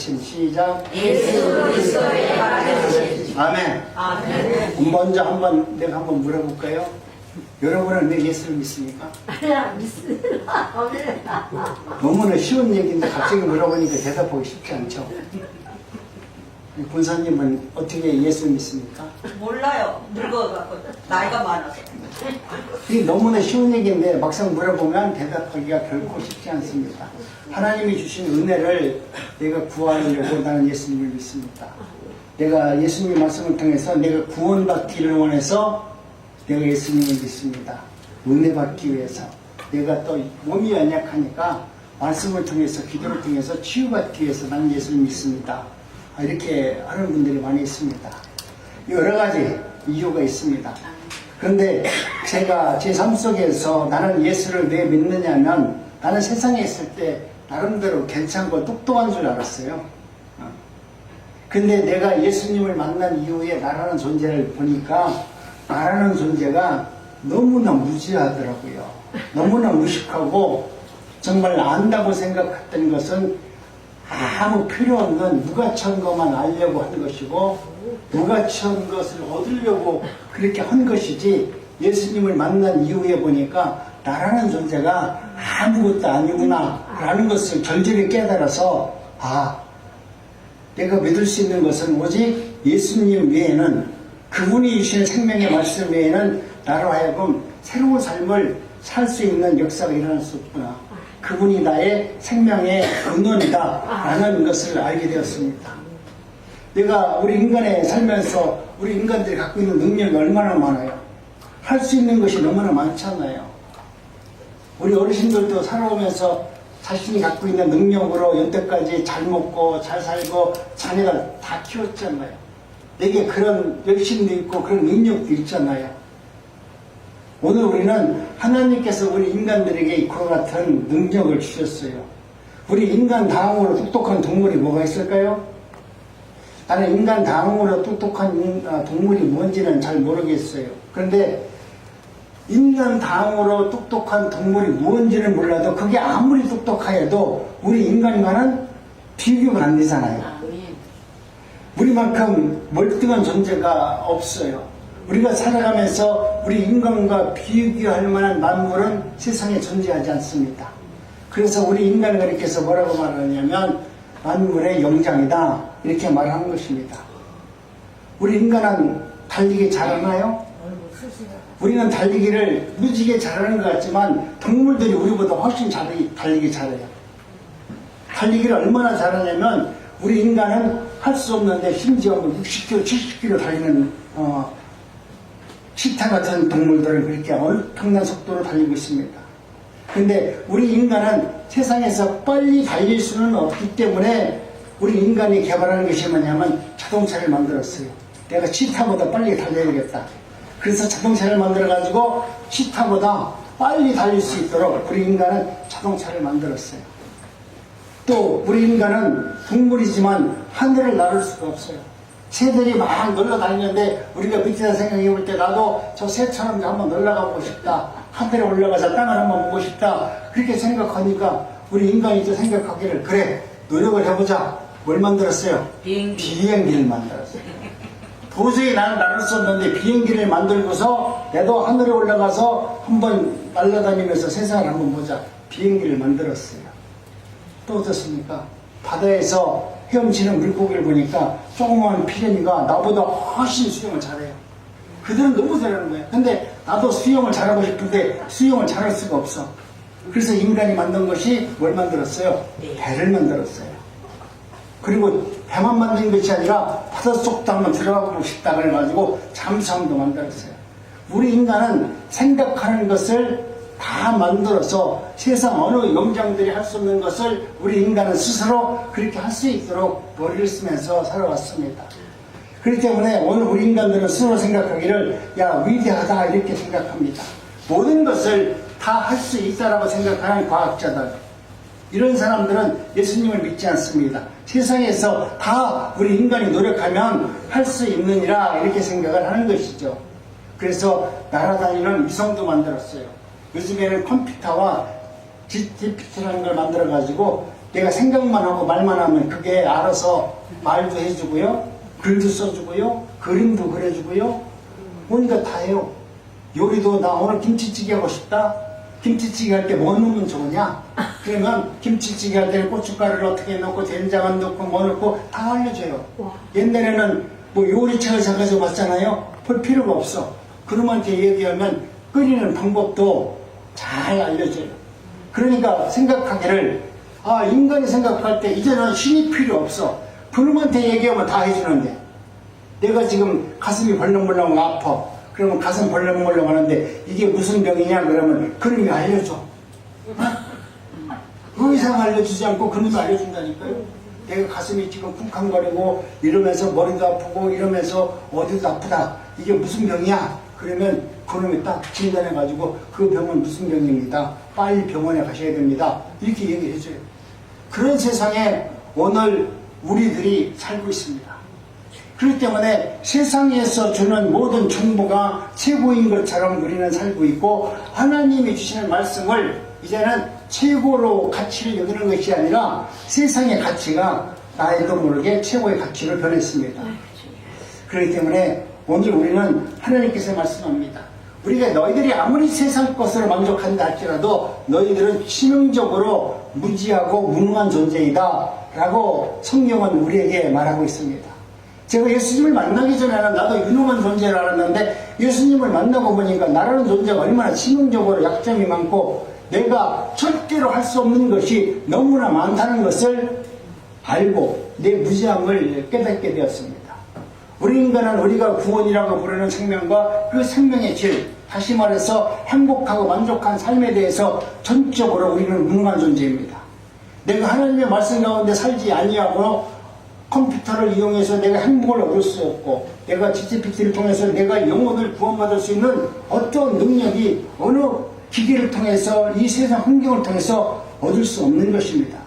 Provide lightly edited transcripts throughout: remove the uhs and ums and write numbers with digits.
외침 시작. 예수 그리스도의 아들이시니. 아멘. 아멘. 먼저 내가 한번 물어볼까요? 여러분은 왜 예수를 믿습니까? 믿습니다. 아멘. 너무나 쉬운 얘기인데 갑자기 물어보니까 대답하기 쉽지 않죠. 군사님은 어떻게 예수를 믿습니까? 몰라요. 늙어갖고 나이가 많아서. 이게 너무나 쉬운 얘기인데 막상 물어보면 대답하기가 결코 쉽지 않습니다. 하나님이 주신 은혜를 내가 구하려고 나는 예수님을 믿습니다. 내가 예수님 말씀을 통해서 내가 구원받기를 원해서 내가 예수님을 믿습니다. 은혜 받기 위해서. 내가 또 몸이 연약하니까 말씀을 통해서 기도를 통해서 치유받기 위해서 나는 예수를 믿습니다. 이렇게 하는 분들이 많이 있습니다. 여러 가지 이유가 있습니다. 그런데 제가 제 삶 속에서 나는 예수를 왜 믿느냐면 나는 세상에 있을 때 나름대로 괜찮고 똑똑한 줄 알았어요. 근데 내가 예수님을 만난 이후에 나라는 존재를 보니까 나라는 존재가 너무나 무지하더라고요. 너무나 무식하고 정말 안다고 생각했던 것은 아무 필요 없는 무가치한 것만 알려고 한 것이고 무가치한 것을 얻으려고 그렇게 한 것이지 예수님을 만난 이후에 보니까 나라는 존재가 아무것도 아니구나 라는 것을 절절히 깨달아서 내가 믿을 수 있는 것은 오직 예수님 외에는 그분이 주신 생명의 말씀 외에는 나로 하여금 새로운 삶을 살 수 있는 역사가 일어날 수 없구나. 그분이 나의 생명의 근원이다 라는 것을 알게 되었습니다. 내가 우리 인간에 살면서 우리 인간들이 갖고 있는 능력이 얼마나 많아요. 할 수 있는 것이 너무나 많잖아요. 우리 어르신들도 살아오면서 자신이 갖고 있는 능력으로 여태까지 잘 먹고 잘 살고 자녀가 다 키웠잖아요. 내게 그런 열심도 있고 그런 능력도 있잖아요. 오늘 우리는 하나님께서 우리 인간들에게 그와 같은 능력을 주셨어요. 우리 인간 다음으로 똑똑한 동물이 뭐가 있을까요? 나는 인간 다음으로 똑똑한 동물이 뭔지는 잘 모르겠어요. 그런데 인간 다음으로 똑똑한 동물이 뭔지는 몰라도 그게 아무리 똑똑하여도 우리 인간과는 비교가 안 되잖아요. 우리만큼 멀뚱한 존재가 없어요. 우리가 살아가면서 우리 인간과 비교할 만한 만물은 세상에 존재하지 않습니다. 그래서 우리 인간을 이렇게해서 뭐라고 말하냐면 만물의 영장이다 이렇게 말하는 것입니다. 우리 인간은 달리기 잘하나요? 우리는 달리기를 무지개 잘하는 것 같지만 동물들이 우리보다 훨씬 달리기 잘해요. 달리기를 얼마나 잘하냐면 우리 인간은 할 수 없는데 심지어 60km, 70km 달리는 치타 같은 동물들은 그렇게 엄청난 속도로 달리고 있습니다. 근데 우리 인간은 세상에서 빨리 달릴 수는 없기 때문에 우리 인간이 개발하는 것이 뭐냐면 자동차를 만들었어요. 내가 치타보다 빨리 달려야겠다. 그래서 자동차를 만들어가지고 치타보다 빨리 달릴 수 있도록 우리 인간은 자동차를 만들었어요. 또 우리 인간은 동물이지만 하늘을 나를 수가 없어요. 새들이 막 놀러 다니는데 우리가 밑에서 생각해 볼 때 나도 저 새처럼 한번 놀러가 보고 싶다. 하늘에 올라가서 땅을 한번 보고 싶다. 그렇게 생각하니까 우리 인간이 또 생각하기를 그래 노력을 해보자. 뭘 만들었어요? 비행기를 만들었어요. 도저히 나는 나를 수 없는데 비행기를 만들고서 나도 하늘에 올라가서 한번 날아다니면서 세상을 한번 보자. 비행기를 만들었어요. 또 어떻습니까? 바다에서 헤엄치는 물고기를 보니까 조그마한 피레미가 나보다 훨씬 수영을 잘해요. 그들은 너무 잘하는 거예요. 근데 나도 수영을 잘하고 싶은데 수영을 잘할 수가 없어. 그래서 인간이 만든 것이 뭘 만들었어요? 배를 만들었어요. 그리고 배만 만든 것이 아니라 바닷속도 한번 들어가고 싶다 그래가지고 잠수함도 만들었어요. 우리 인간은 생각하는 것을 다 만들어서 세상 어느 영장들이 할 수 없는 것을 우리 인간은 스스로 그렇게 할 수 있도록 머리를 쓰면서 살아왔습니다. 그렇기 때문에 오늘 우리 인간들은 스스로 생각하기를 야 위대하다 이렇게 생각합니다. 모든 것을 다 할 수 있다라고 생각하는 과학자들 이런 사람들은 예수님을 믿지 않습니다. 세상에서 다 우리 인간이 노력하면 할 수 있느니라 이렇게 생각을 하는 것이죠. 그래서 날아다니는 위성도 만들었어요. 요즘에는 컴퓨터와 GPT라는 걸 만들어가지고 내가 생각만 하고 말만 하면 그게 알아서 말도 해주고요, 글도 써주고요, 그림도 그려주고요, 뭔가 다 해요. 요리도 나 오늘 김치찌개 하고 싶다. 김치찌개 할 때 뭐 넣으면 좋으냐? 그러면 김치찌개 할 때는 고춧가루를 어떻게 넣고 된장을 넣고 뭐 넣고 다 알려줘요. 옛날에는 뭐 요리책에서 가지고 봤잖아요. 볼 필요가 없어. 그놈한테 얘기하면 끓이는 방법도 잘 알려줘요. 그러니까 생각하기를, 아, 인간이 생각할 때 이제는 신이 필요 없어. 그놈한테 얘기하면 다 해주는데, 내가 지금 가슴이 벌렁벌렁 아파. 그러면 가슴 벌렁벌렁 하는데 이게 무슨 병이냐 그러면 그놈이 알려줘. 의사가 알려주지 않고 그놈이 알려준다니까요. 내가 가슴이 지금 쿵쾅거리고 이러면서 머리도 아프고 이러면서 어디도 아프다. 이게 무슨 병이야? 그러면 그놈이 딱 진단해가지고 그 병은 무슨 병입니다. 빨리 병원에 가셔야 됩니다. 이렇게 얘기해줘요. 그런 세상에 오늘 우리들이 살고 있습니다. 그렇기 때문에 세상에서 주는 모든 정보가 최고인 것처럼 우리는 살고 있고, 하나님이 주시는 말씀을 이제는 최고로 가치를 여기는 것이 아니라 세상의 가치가 나에도 모르게 최고의 가치를 변했습니다. 그렇기 때문에 오늘 우리는 하나님께서 말씀합니다. 우리가 너희들이 아무리 세상 것으로 만족한다 할지라도 너희들은 치명적으로 무지하고 무능한 존재이다 라고 성경은 우리에게 말하고 있습니다. 제가 예수님을 만나기 전에는 나도 유능한 존재를 알았는데 예수님을 만나고 보니까 나라는 존재가 얼마나 치명적으로 약점이 많고 내가 절대로 할 수 없는 것이 너무나 많다는 것을 알고 내 무지함을 깨닫게 되었습니다. 우리 인간은 우리가 구원이라고 부르는 생명과 그 생명의 질, 다시 말해서 행복하고 만족한 삶에 대해서 전적으로 우리는 무능한 존재입니다. 내가 하나님의 말씀 가운데 살지 아니하고 컴퓨터를 이용해서 내가 행복을 얻을 수 없고, 내가 GPT를 통해서 내가 영혼을 구원받을 수 있는 어떤 능력이 어느 기계를 통해서 이 세상 환경을 통해서 얻을 수 없는 것입니다.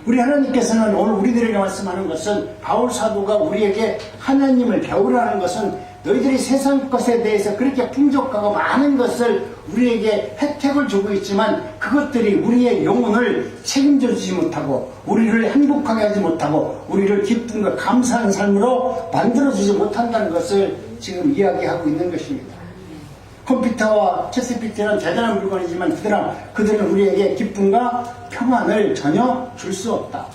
우리 하나님께서는 오늘 우리들에게 말씀하는 것은, 바울 사도가 우리에게 하나님을 배우라는 것은 너희들이 세상 것에 대해서 그렇게 풍족하고 많은 것을 우리에게 혜택을 주고 있지만 그것들이 우리의 영혼을 책임져 주지 못하고 우리를 행복하게 하지 못하고 우리를 기쁨과 감사하는 삶으로 만들어 주지 못한다는 것을 지금 이야기하고 있는 것입니다. 컴퓨터와 챗GPT는 대단한 물건이지만 그들은 우리에게 기쁨과 평안을 전혀 줄 수 없다.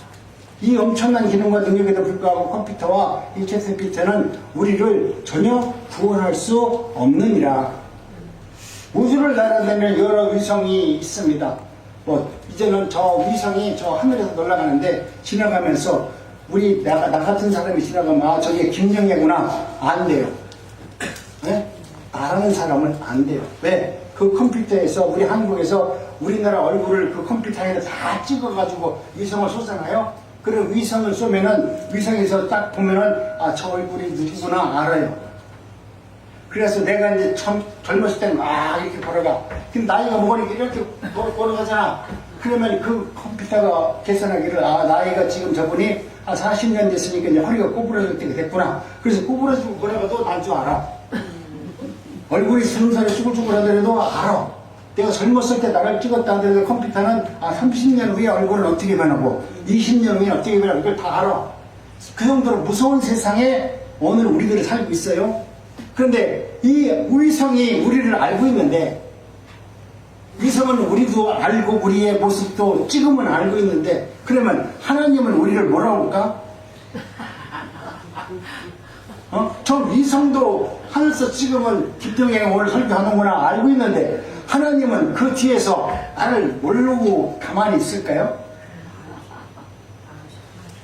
이 엄청난 기능과 능력에도 불구하고 컴퓨터와 이 챗GPT는 우리를 전혀 구원할 수 없느니라. 우주를 날아다니는 여러 위성이 있습니다. 이제는 저 위성이 저 하늘에서 올라가는데 지나가면서 나 같은 사람이 지나가면 아, 저게 김정혜구나. 안 돼요. 네? 나라는 사람은 안 돼요. 왜? 그 컴퓨터에서 우리 한국에서 우리나라 얼굴을 그 컴퓨터에다 다 찍어가지고 위성을 쏘잖아요. 그리고 위성을 쏘면은 위성에서 딱 보면은 아, 저 얼굴이 누구구나 알아요. 그래서 내가 이제 젊었을 때는 막 이렇게 걸어가. 근데 나이가 먹으니까 이렇게 걸어가잖아. 그러면 그 컴퓨터가 계산하기를 아, 나이가 지금 저분이 한 40년 됐으니까 이제 허리가 꼬부러질 때가 됐구나. 그래서 꼬부러지고 걸어가도 날 줄 알아. 얼굴이 20살에 쭈글쭈글 하더라도 알아. 내가 젊었을 때 나를 찍었다 하더라도 컴퓨터는 아, 30년 후에 얼굴은 어떻게 변하고 20년 후에 어떻게 변하고 그걸 다 알아. 그 정도로 무서운 세상에 오늘 우리들이 살고 있어요. 그런데 이 위성이 우리를 알고 있는데, 위성은 우리도 알고 우리의 모습도 찍으면 알고 있는데, 그러면 하나님은 우리를 뭐라고 할까? 저 위성도 하늘에서 찍으면 김정혜가 오늘 설교하는구나 알고 있는데 하나님은 그 뒤에서 나를 모르고 가만히 있을까요?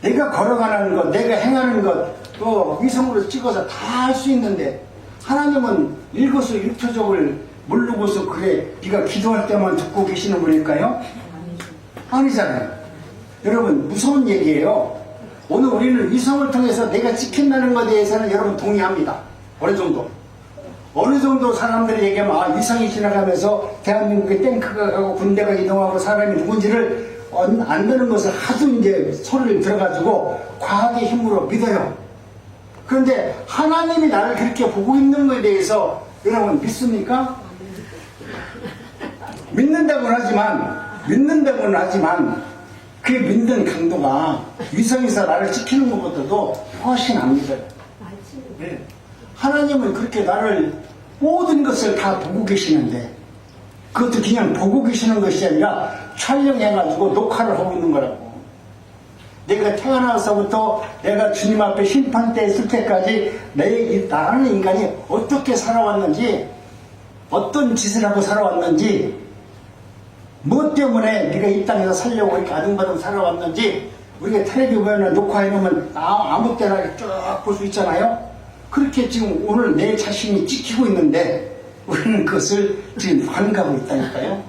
내가 걸어가는 것, 내가 행하는 것, 또 위성으로 찍어서 다 할 수 있는데 하나님은 일거수일투족을 모르고서 그래 네가 기도할 때만 듣고 계시는 분일까요? 아니잖아요. 여러분 무서운 얘기예요. 오늘 우리는 위성을 통해서 내가 찍힌다는 것에 대해서는 여러분 동의합니다. 어느 정도 사람들이 얘기하면 아, 위성이 지나가면서 대한민국에 탱크가 가고 군대가 이동하고 사람이 누군지를 안다는 것을 하도 이제 소리를 들어가지고 과학의 힘으로 믿어요. 그런데 하나님이 나를 그렇게 보고 있는 것에 대해서 여러분 믿습니까? 믿는다고는 하지만 그 믿는 강도가 위성에서 나를 지키는 것보다도 훨씬 안 믿어요. 네. 하나님은 그렇게 나를 모든 것을 다 보고 계시는데 그것도 그냥 보고 계시는 것이 아니라 촬영해가지고 녹화를 하고 있는 거라고. 내가 태어나서부터 내가 주님 앞에 심판대에 있을 때까지 나라는 인간이 어떻게 살아왔는지, 어떤 짓을 하고 살아왔는지, 무엇 때문에 네가 이 땅에서 살려고 이렇게 아둥바둥 살아왔는지 우리가 텔레비 보면 녹화해놓으면 아무 때나 쭉 볼 수 있잖아요. 그렇게 지금 오늘 내 자신이 찍히고 있는데 우리는 그것을 지금 반가고 있다니까요.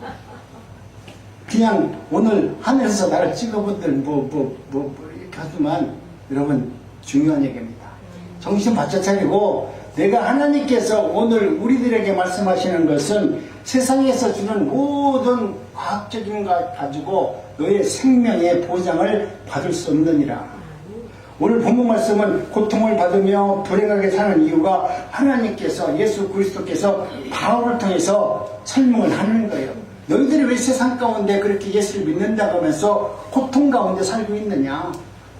그냥 오늘 하면서 나를 찍어본들 이렇게 하지만 여러분 중요한 얘기입니다. 정신 바짝 차리고 내가 하나님께서 오늘 우리들에게 말씀하시는 것은 세상에서 주는 모든 과학적인 것 가지고 너의 생명의 보장을 받을 수 없느니라. 오늘 본문 말씀은 고통을 받으며 불행하게 사는 이유가 하나님께서 예수 그리스도께서 바울을 통해서 설명을 하는 거예요. 너희들이 왜 세상 가운데 그렇게 예수를 믿는다고 하면서 고통 가운데 살고 있느냐.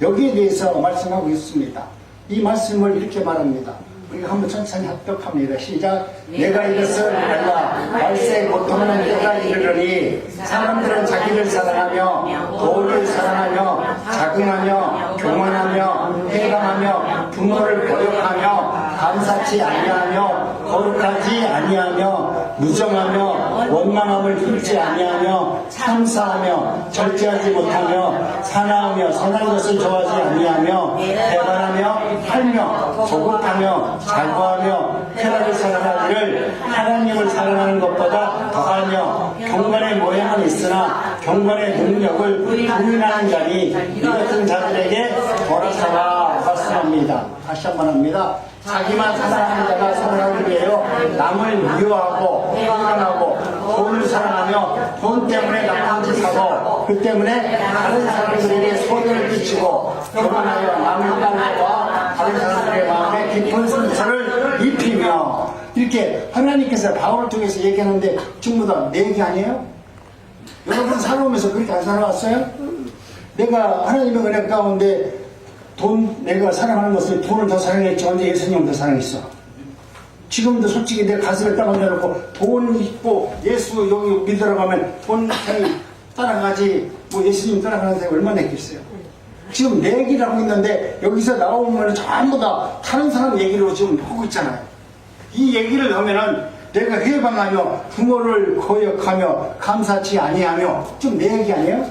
여기에 대해서 말씀하고 있습니다. 이 말씀을 이렇게 말합니다. 우리가 한번 천천히 합독합니다. 시작. 내가 이것을 알라. 말세 고통하는 때가 이르르니 사람들은 자기를 사랑하며 도를 사랑하며 자긍하며 교만하며 해방하며 부모를 거역하며 감사치 아니하며 거룩하지 아니하며 무정하며 원망함을 품지 아니하며 참사하며 절제하지 못하며 사나하며 선한 것을 좋아하지 아니하며 배반하며 팔며 조급하며 자고하며 쾌락을 사랑하기를 하나님을 사랑하는 것보다 더하며 경건의 모양은 있으나 경건의 능력을 부인하는 자니 이 같은 자들에게 돌아서라 말씀합니다. 다시 한번 합니다. 자기만 사랑하는 자가 사랑하기 위하여 남을 미워하고 비난하고 돈을 사랑하며 돈 때문에 나쁜 짓 하고 그 때문에 다른 사람들에게 손해를 끼치고 교만하여 남을 딴과 다른 사람들의 마음에 깊은 상처를 입히며 이렇게 하나님께서 바울을 통해서 얘기하는데 전부 다 내 얘기 아니에요? 여러분 살아오면서 그렇게 안 살아왔어요? 내가 하나님의 은혜 가운데 내가 사랑하는 것을 돈을 더 사랑했지 언제 예수님을 더 사랑했어? 지금도 솔직히 내 가슴을 딱 얹어놓고 돈 있고 예수 여기 믿으러 가면 돈 따라가지 뭐 예수님 따라가는 사람이 얼마나 있겠어요? 지금 내 얘기를 하고 있는데 여기서 나오면 전부 다 다른 사람 얘기로 지금 하고 있잖아요. 이 얘기를 하면은 내가 해방하며 부모를 거역하며 감사치 아니하며 좀 내 얘기 아니에요?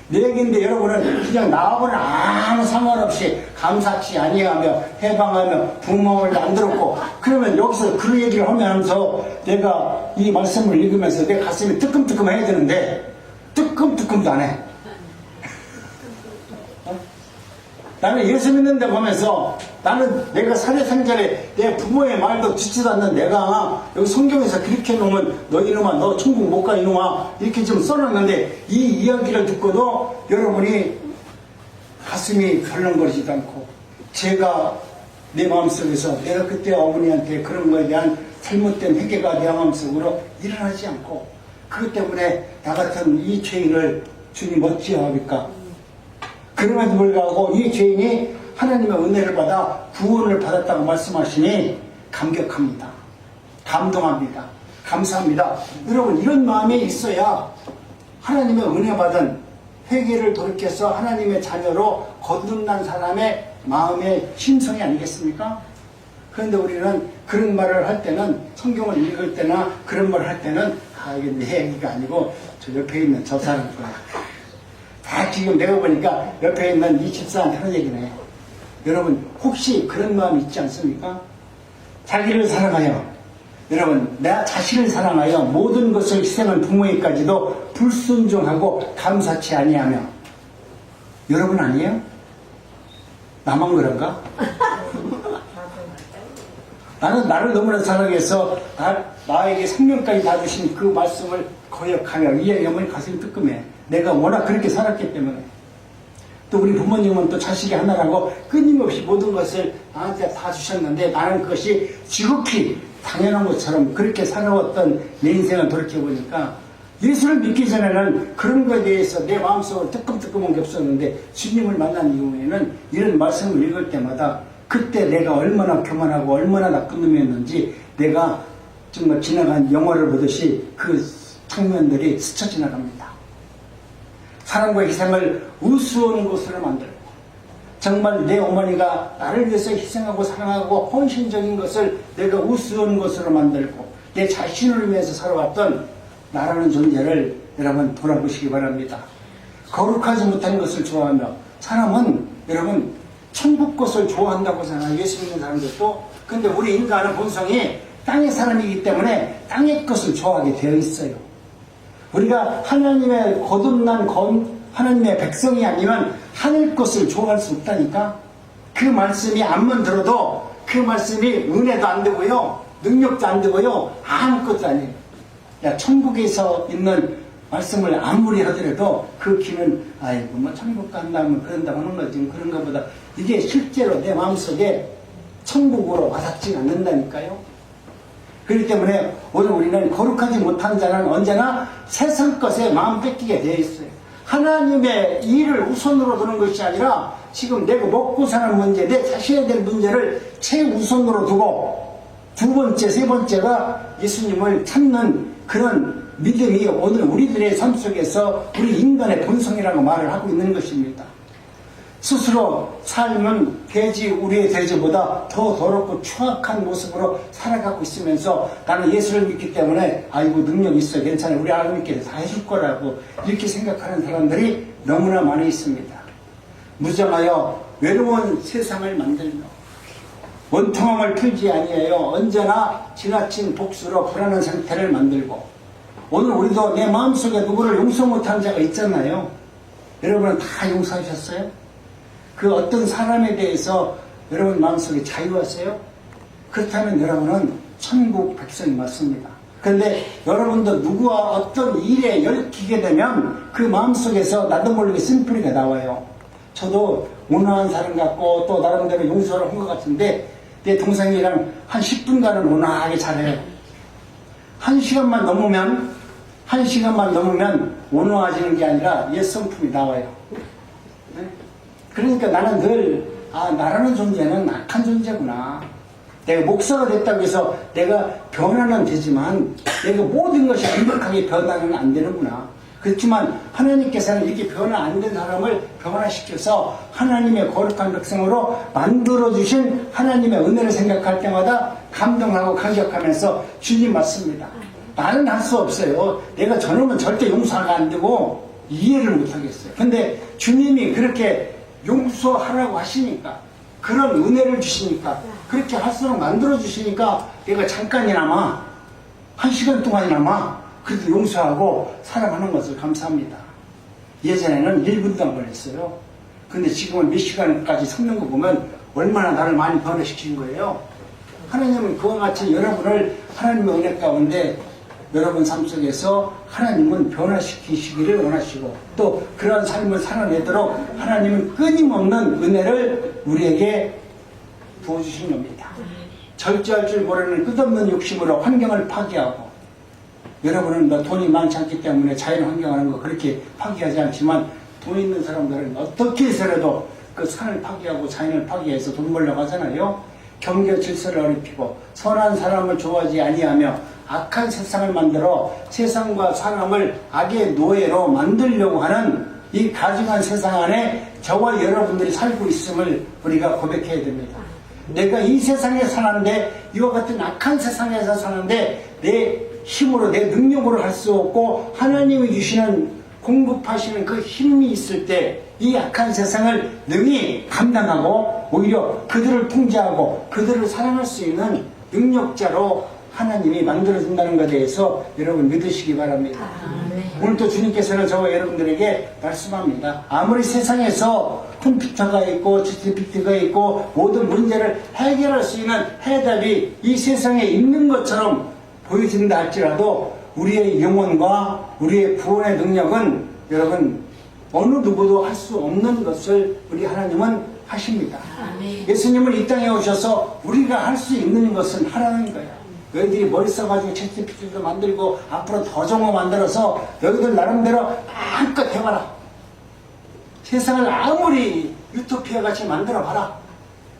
내 얘기인데 여러분은 그냥 나하고는 아무 상관없이 감사치 아니하며 해방하며 부모를 안 들었고 그러면 여기서 그 얘기를 하면서 내가 이 말씀을 읽으면서 내 가슴이 뜨끔뜨끔 해야 되는데 뜨끔뜨끔도 안 해. 나는 예수 믿는다고 하면서 나는 내가 살해생전에 내 부모의 말도 듣지도 않는 내가 여기 성경에서 그렇게 놓으면 너 이놈아 너 천국 못 가 이놈아 이렇게 좀 써놨는데 이 이야기를 듣고도 여러분이 가슴이 덜렁거리지도 않고 제가 내 마음속에서 내가 그때 어머니한테 그런 거에 대한 잘못된 회개가 내 마음속으로 일어나지 않고 그것 때문에 나 같은 이 죄인을 주님 어찌하옵니까? 그럼에도 불구하고 이 죄인이 하나님의 은혜를 받아 구원을 받았다고 말씀하시니 감격합니다. 감동합니다. 감사합니다. 여러분 이런 마음이 있어야 하나님의 은혜 받은 회개를 돌이켜서 하나님의 자녀로 거듭난 사람의 마음의 심성이 아니겠습니까? 그런데 우리는 그런 말을 할 때는 성경을 읽을 때나 그런 말을 할 때는 이게 내 얘기가 아니고 저 옆에 있는 저 사람 거야. 다 지금 내가 보니까 옆에 있는 이 집사한테 하는 얘기네. 여러분 혹시 그런 마음이 있지 않습니까? 자기를 사랑하여 여러분 내 자신을 사랑하여 모든 것을 희생한 부모에게까지도 불순종하고 감사치 아니하며 여러분 아니에요? 나만 그런가? 나는 나를 너무나 사랑해서 나에게 생명까지 다 주신 그 말씀을 거역하며 이 영혼이 가슴이 뜨끔해. 내가 워낙 그렇게 살았기 때문에. 또 우리 부모님은 또 자식이 하나라고 끊임없이 모든 것을 나한테 다 주셨는데 나는 그것이 지극히 당연한 것처럼 그렇게 살아왔던 내 인생을 돌이켜보니까 예수를 믿기 전에는 그런 것에 대해서 내 마음속으로 뜨끔뜨끔한 게 없었는데 주님을 만난 이후에는 이런 말씀을 읽을 때마다 그때 내가 얼마나 교만하고 얼마나 나쁜 놈이었는지 내가 정말 지나간 영화를 보듯이 그 장면들이 스쳐 지나갑니다. 사랑과 희생을 우스운 곳으로 만들고 정말 내 어머니가 나를 위해서 희생하고 사랑하고 헌신적인 것을 내가 우스운 것으로 만들고 내 자신을 위해서 살아왔던 나라는 존재를 여러분 돌아보시기 바랍니다. 거룩하지 못한 것을 좋아하며 사람은 여러분 천국 것을 좋아한다고 생각해요. 예수 믿는 사람들도. 근데 우리 인간은 본성이 땅의 사람이기 때문에 땅의 것을 좋아하게 되어 있어요. 우리가 하나님의 거듭난 하나님의 백성이 아니면 하늘 것을 좋아할 수 없다니까. 그 말씀이 암만 들어도 그 말씀이 은혜도 안 되고요, 능력도 안 되고요, 아무것도 아니에요. 야, 천국에서 있는 말씀을 아무리 하더라도 그 귀는 아이고 뭐 천국 간다면 그런다고 하는 거지 그런가 보다. 이게 실제로 내 마음속에 천국으로 와닿지 않는다니까요. 그렇기 때문에 오늘 우리는 거룩하지 못한 자는 언제나 세상 것에 마음 뺏기게 되어 있어요. 하나님의 일을 우선으로 두는 것이 아니라 지금 내가 먹고 사는 문제, 내 자신에 대한 문제를 최우선으로 두고 두 번째, 세 번째가 예수님을 찾는 그런 믿음이 오늘 우리들의 삶 속에서 우리 인간의 본성이라고 말을 하고 있는 것입니다. 스스로 삶은 우리의 돼지보다 더 더럽고 추악한 모습으로 살아가고 있으면서 나는 예수를 믿기 때문에 아이고 능력 있어 괜찮아 우리 하나님께서 다 해줄 거라고 이렇게 생각하는 사람들이 너무나 많이 있습니다. 무정하여 외로운 세상을 만들며 원통함을 풀지 아니하여 언제나 지나친 복수로 불안한 상태를 만들고 오늘 우리도 내 마음속에 누구를 용서 못한 자가 있잖아요. 여러분은 다 용서하셨어요? 그 어떤 사람에 대해서 여러분 마음속에 자유하세요? 그렇다면 여러분은 천국 백성이 맞습니다. 그런데 여러분도 누구와 어떤 일에 얽히게 되면 그 마음속에서 나도 모르게 쓴뿌리가 나와요. 저도 온화한 사람 같고 또 나름대로 용서를 한 것 같은데 내 동생이랑 한 10분간은 온화하게 잘해요. 1시간만 넘으면 온화해지는 게 아니라 옛 성품이 나와요. 네? 그러니까 나는 늘 나라는 존재는 악한 존재구나. 내가 목사가 됐다고 해서 내가 변화는 되지만 내가 모든 것이 완벽하게 변화는 안 되는구나. 그렇지만 하나님께서는 이렇게 변화 안 된 사람을 변화시켜서 하나님의 거룩한 백성으로 만들어주신 하나님의 은혜를 생각할 때마다 감동하고 감격하면서 주님 맞습니다. 나는 할 수 없어요. 내가 저놈은 절대 용서가 안 되고 이해를 못 하겠어요. 근데 주님이 그렇게 용서하라고 하시니까 그런 은혜를 주시니까 그렇게 할수록 만들어주시니까 내가 잠깐이나마 1시간 동안이나마 그래도 용서하고 사랑하는 것을 감사합니다. 예전에는 1분도 안 걸렸어요. 근데 지금은 몇 시간까지 섞는 거 보면 얼마나 나를 많이 변화시킨 거예요. 하나님은 그와 같이 여러분을 하나님의 은혜 가운데 여러분 삶 속에서 하나님은 변화시키시기를 원하시고 또 그러한 삶을 살아내도록 하나님은 끊임없는 은혜를 우리에게 부어주신 겁니다. 절제할 줄 모르는 끝없는 욕심으로 환경을 파괴하고 여러분은 돈이 많지 않기 때문에 자연 환경하는 거 그렇게 파괴하지 않지만 돈 있는 사람들은 어떻게 해서라도 그 산을 파괴하고 자연을 파괴해서 돈 벌려고 하잖아요. 경계 질서를 어렵히고 선한 사람을 좋아하지 아니하며 악한 세상을 만들어 세상과 사람을 악의 노예로 만들려고 하는 이 가증한 세상 안에 저와 여러분들이 살고 있음을 우리가 고백해야 됩니다. 내가 이 세상에 사는데 이와 같은 악한 세상에서 사는데 내 힘으로 내 능력으로 할 수 없고 하나님이 주시는 공급하시는 그 힘이 있을 때 이 악한 세상을 능히 감당하고 오히려 그들을 통제하고 그들을 사랑할 수 있는 능력자로 하나님이 만들어준다는 것에 대해서 여러분 믿으시기 바랍니다. 오늘 또 주님께서는 저와 여러분들에게 말씀합니다. 아무리 세상에서 컴퓨터가 있고 GPT가 있고 모든 문제를 해결할 수 있는 해답이 이 세상에 있는 것처럼 보여진다 할지라도 우리의 영혼과 우리의 구원의 능력은 여러분 어느 누구도 할 수 없는 것을 우리 하나님은 하십니다. 예수님은 이 땅에 오셔서 우리가 할 수 있는 것은 하라는 거예요. 너희들이 머리 써가지고 채팅피트도 만들고 앞으로 더 좋은 거 만들어서 너희들 나름대로 마음껏 해봐라. 세상을 아무리 유토피아 같이 만들어봐라.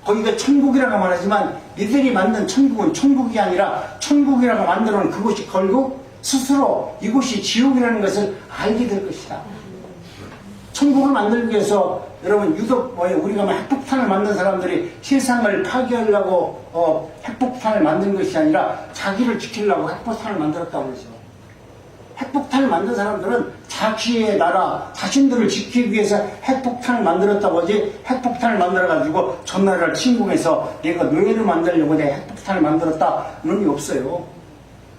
거기가 천국이라고 말하지만 이들이 만든 천국은 천국이 아니라 천국이라고 만들어놓은 그곳이 결국 스스로 이곳이 지옥이라는 것을 알게 될 것이다. 천국을 만들기 위해서 여러분 유독 우리가 핵폭탄을 만든 사람들이 세상을 파괴하려고 핵폭탄을 만든 것이 아니라 자기를 지키려고 핵폭탄을 만들었다고 그러죠. 핵폭탄을 만든 사람들은 자기의 나라 자신들을 지키기 위해서 핵폭탄을 만들었다고 하지, 핵폭탄을 만들어가지고 전나라를 침공해서 내가 노예를 만들려고 내가 핵폭탄을 만들었다 그런 게 없어요.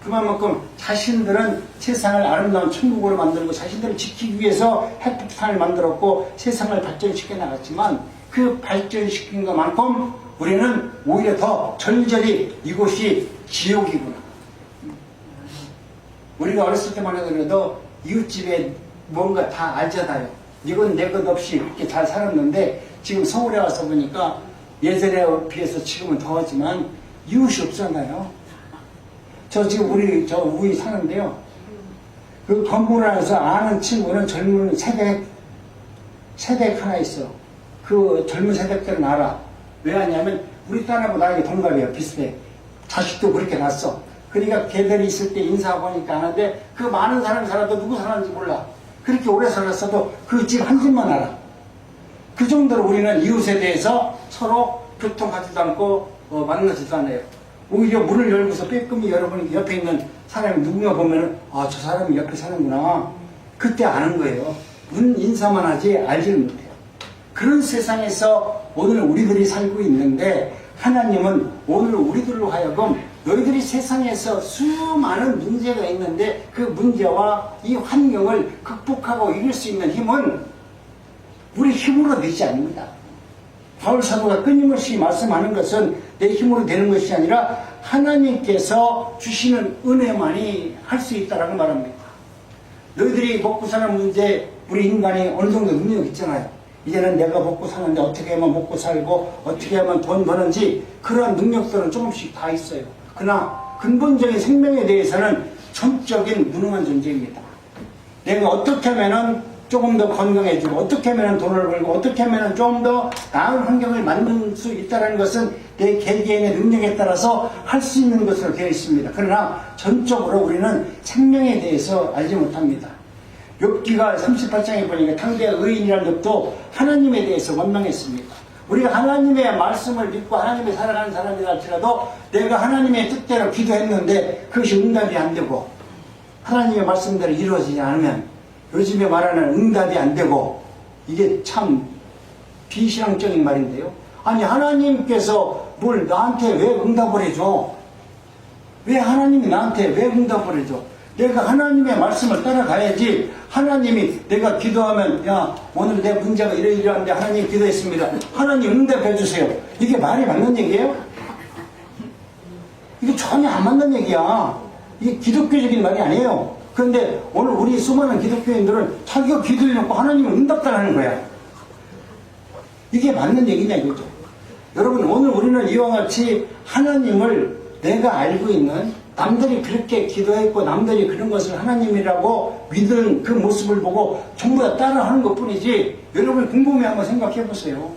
그만큼 자신들은 세상을 아름다운 천국으로 만들고 자신들을 지키기 위해서 핵폭탄을 만들었고 세상을 발전시켜 나갔지만 그 발전시킨 것만큼 우리는 오히려 더 절절히 이곳이 지옥이구나. 우리가 어렸을 때만 해도 이웃집에 뭔가 다 알잖아요. 이건 내 것 없이 이렇게 잘 살았는데 지금 서울에 와서 보니까 예전에 비해서 지금은 더하지만 이웃이 없잖아요. 저 지금 우리 사는데요. 그 건물 안에서 아는 친구는 젊은 세대 하나 있어. 그 젊은 세대들은 알아. 왜 하냐면 우리 딸하고 나에게 동갑이야. 비슷해. 자식도 그렇게 낳았어. 그러니까 걔들이 있을 때 인사하고 하니까 하는데 그 많은 사람이 살아도 누구 살았는지 몰라. 그렇게 오래 살았어도 그 집 한 집만 알아. 그 정도로 우리는 이웃에 대해서 서로 교통하지도 않고 만나지도 않아요. 오히려 문을 열고서 빼끔히 열어보니까 옆에 있는 사람이 누군가 보면은 아, 저 사람이 옆에 사는구나. 그때 아는 거예요. 인사만 하지 알지는 못해요. 그런 세상에서 오늘 우리들이 살고 있는데 하나님은 오늘 우리들로 하여금 너희들이 세상에서 수많은 문제가 있는데 그 문제와 이 환경을 극복하고 이길 수 있는 힘은 우리 힘으로 되지 않습니다. 바울 사도가 끊임없이 말씀하는 것은 내 힘으로 되는 것이 아니라 하나님께서 주시는 은혜만이 할 수 있다라고 말합니다. 너희들이 먹고 사는 문제, 우리 인간이 어느 정도 능력이 있잖아요. 이제는 내가 먹고 사는데 어떻게 하면 먹고 살고 어떻게 하면 돈 버는지 그런 능력들은 조금씩 다 있어요. 그러나 근본적인 생명에 대해서는 전적인 무능한 존재입니다. 내가 어떻게 하면은 조금 더 건강해지고 어떻게 하면 돈을 벌고 어떻게 하면 좀 더 나은 환경을 만들 수 있다는 것은 내 개개인의 능력에 따라서 할 수 있는 것으로 되어 있습니다. 그러나 전적으로 우리는 생명에 대해서 알지 못합니다. 욥기가 38장에 보니까 당대 의인이라는 욥도 하나님에 대해서 원망했습니다. 우리가 하나님의 말씀을 믿고 하나님의 살아가는 사람이라 할지라도 내가 하나님의 뜻대로 기도했는데 그것이 응답이 안 되고 하나님의 말씀대로 이루어지지 않으면 요즘에 말하는 응답이 안 되고 이게 참 비신앙적인 말인데요. 아니 하나님께서 뭘 나한테 왜 응답을 해줘? 왜 하나님이 나한테 왜 응답을 해줘? 내가 하나님의 말씀을 따라가야지. 하나님이 내가 기도하면 야 오늘 내 문제가 이러이러한데 하나님 기도했습니다. 하나님 응답해 주세요. 이게 말이 맞는 얘기예요? 이게 전혀 안 맞는 얘기야. 이게 기독교적인 말이 아니에요. 그런데 오늘 우리 수많은 기독교인들은 자기가 기도를 놓고 하나님은 응답달하는 거야. 이게 맞는 얘기냐 이거죠. 여러분 오늘 우리는 이와 같이 하나님을 내가 알고 있는 남들이 그렇게 기도했고 남들이 그런 것을 하나님이라고 믿은 그 모습을 보고 전부 다 따라하는 것 뿐이지 여러분 궁금해 한번 생각해 보세요.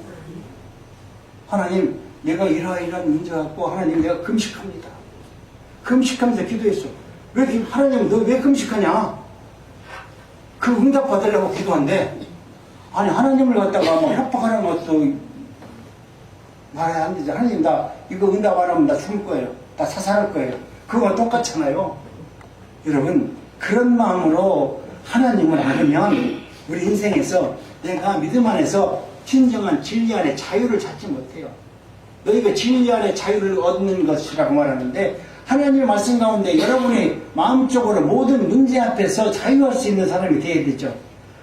하나님 내가 이러이러한 문제 갖고 하나님 내가 금식합니다. 금식하면서 기도했어. 왜 하나님 너 왜 금식하냐? 그 응답 받으려고 기도한대. 아니 하나님을 갖다가 뭐 협박하는 것도 말이 안 되죠. 하나님 나 이거 응답 안 하면 나 죽을 거예요. 나 사살할 거예요. 그거랑 똑같잖아요. 여러분 그런 마음으로 하나님을 알으면 우리 인생에서 내가 믿음 안에서 진정한 진리 안에 자유를 찾지 못해요. 너희가 진리 안에 자유를 얻는 것이라고 말하는데 하나님의 말씀 가운데 여러분이 마음적으로 모든 문제 앞에서 자유할 수 있는 사람이 되어야 되죠.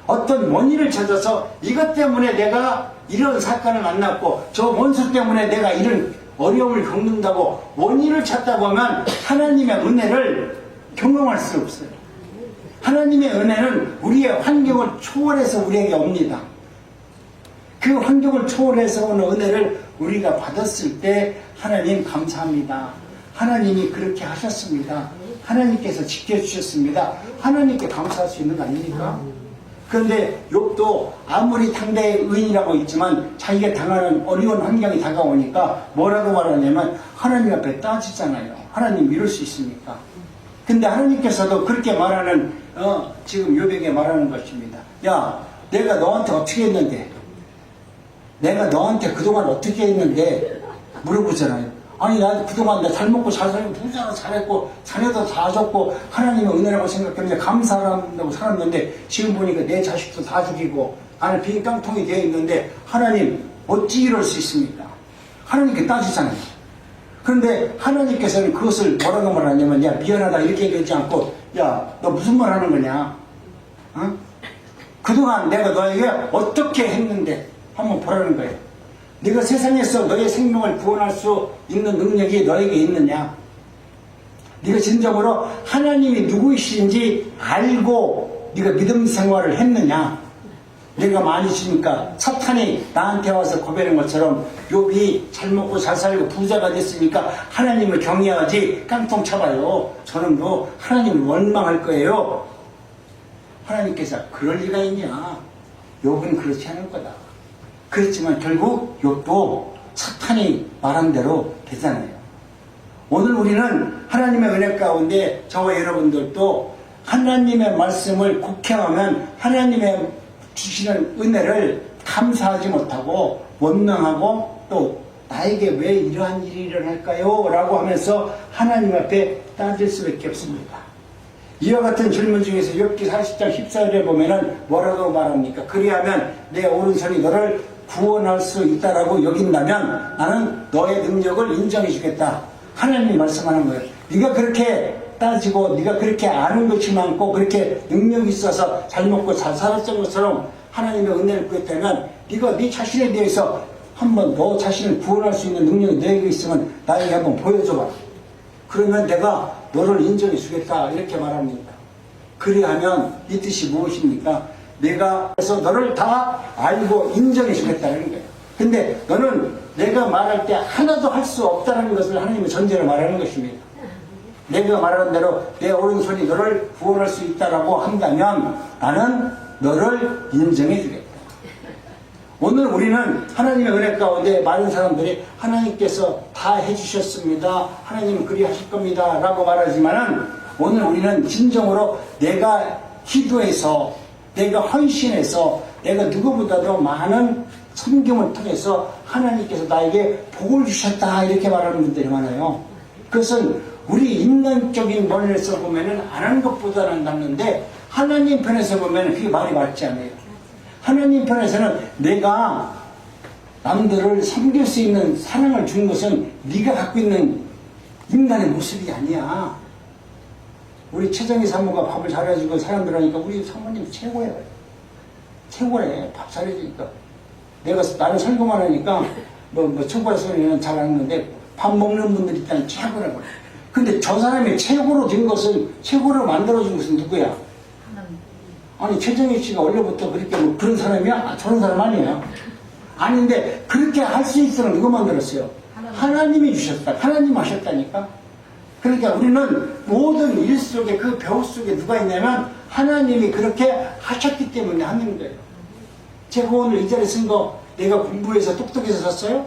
어떤 원인을 찾아서 이것 때문에 내가 이런 사건을 만났고 저 원수 때문에 내가 이런 어려움을 겪는다고 원인을 찾다 보면 하나님의 은혜를 경험할 수 없어요. 하나님의 은혜는 우리의 환경을 초월해서 우리에게 옵니다. 그 환경을 초월해서 오는 은혜를 우리가 받았을 때 하나님 감사합니다. 하나님이 그렇게 하셨습니다. 하나님께서 지켜주셨습니다. 하나님께 감사할 수 있는 거 아닙니까? 그런데 욥도 아무리 당대의 의인이라고 있지만 자기가 당하는 어려운 환경이 다가오니까 뭐라고 말하냐면 하나님 앞에 따지잖아요. 하나님 이럴 수 있습니까? 근데 하나님께서도 그렇게 말하는 지금 욥에게 말하는 것입니다. 야, 내가 너한테 어떻게 했는데, 내가 너한테 그동안 어떻게 했는데 물어보잖아요. 아니, 나 그동안 나 잘 먹고 잘 살고 부자로 잘했고 자녀도 다 줬고 하나님의 은혜라고 생각했는데 감사한다고 살았는데 지금 보니까 내 자식도 다 죽이고 나는 빈 깡통이 되어 있는데 하나님 어찌 이럴 수 있습니까? 하나님께 따지잖아요. 그런데 하나님께서는 그것을 뭐라고 말하냐면 야, 미안하다 이렇게 얘기하지 않고 야, 너 무슨 말 하는 거냐? 어? 그동안 내가 너에게 어떻게 했는데 한번 보라는 거예요. 네가 세상에서 너의 생명을 구원할 수 있는 능력이 너에게 있느냐? 네가 진정으로 하나님이 누구이신지 알고 네가 믿음 생활을 했느냐? 내가 많이 주니까 사탄이 나한테 와서 고백하는 것처럼 욥이 잘 먹고 잘 살고 부자가 됐으니까 하나님을 경외하지 깡통 쳐봐요. 저놈도 하나님을 원망할 거예요. 하나님께서 그럴 리가 있냐? 욥은 그렇지 않을 거다. 그렇지만 결국 욥도 사탄이 말한 대로 되잖아요. 오늘 우리는 하나님의 은혜 가운데 저와 여러분들도 하나님의 말씀을 국행하면 하나님의 주시는 은혜를 감사하지 못하고 원망하고 또 나에게 왜 이러한 일이 일어날까요? 라고 하면서 하나님 앞에 따질 수밖에 없습니다. 이와 같은 질문 중에서 욥기 40장 14절에 보면은 뭐라고 말합니까? 그리하면 내 오른손이 너를 구원할 수 있다라고 여긴다면 나는 너의 능력을 인정해 주겠다. 하나님이 말씀하는 거예요. 네가 그렇게 따지고 네가 그렇게 아는 것이 많고 그렇게 능력이 있어서 잘 먹고 잘 살았던 것처럼 하나님의 은혜를 구했다면 네가 네 자신에 대해서 한번 너 자신을 구원할 수 있는 능력이 너에게 있으면 나에게 한번 보여줘봐. 그러면 내가 너를 인정해 주겠다 이렇게 말합니다. 그리하면 이 뜻이 무엇입니까? 내가 그래서 너를 다 알고 인정해 주겠다는 거예요. 근데 너는 내가 말할 때 하나도 할 수 없다는 것을 하나님의 전제로 말하는 것입니다. 내가 말하는 대로 내 오른손이 너를 구원할 수 있다라고 한다면 나는 너를 인정해 주겠다. 오늘 우리는 하나님의 은혜 가운데 많은 사람들이 하나님께서 다 해주셨습니다. 하나님은 그리 하실 겁니다. 라고 말하지만은 오늘 우리는 진정으로 내가 기도해서 내가 헌신해서 내가 누구보다도 많은 섬김을 통해서 하나님께서 나에게 복을 주셨다 이렇게 말하는 분들이 많아요. 그것은 우리 인간적인 면에서 보면은 안 하는 것보다는 낫는데 하나님 편에서 보면은 그게 말이 맞지 않아요. 하나님 편에서는 내가 남들을 섬길 수 있는 사랑을 준 것은 네가 갖고 있는 인간의 모습이 아니야. 우리 최정희 사모가 밥을 잘해주고 사람들 하니까 우리 사모님 최고예요. 최고래. 밥 잘해주니까. 나는 설교만 하니까 초보라 소리는 잘 하는데 밥 먹는 분들 있다는 최고라고 그래. 근데 저 사람이 최고로 된 것은 최고로 만들어준 것은 누구야? 아니 최정희 씨가 원래부터 그렇게 그런 사람이야? 저런 사람 아니에요. 아닌데 그렇게 할 수 있도록 누가 만들었어요? 하나님이 주셨다. 하나님 하셨다니까. 그러니까 우리는 모든 일 속에 그 배우 속에 누가 있냐면 하나님이 그렇게 하셨기 때문에 하는 거예요. 제가 오늘 이 자리에 쓴 거 내가 공부해서 똑똑해서 샀어요?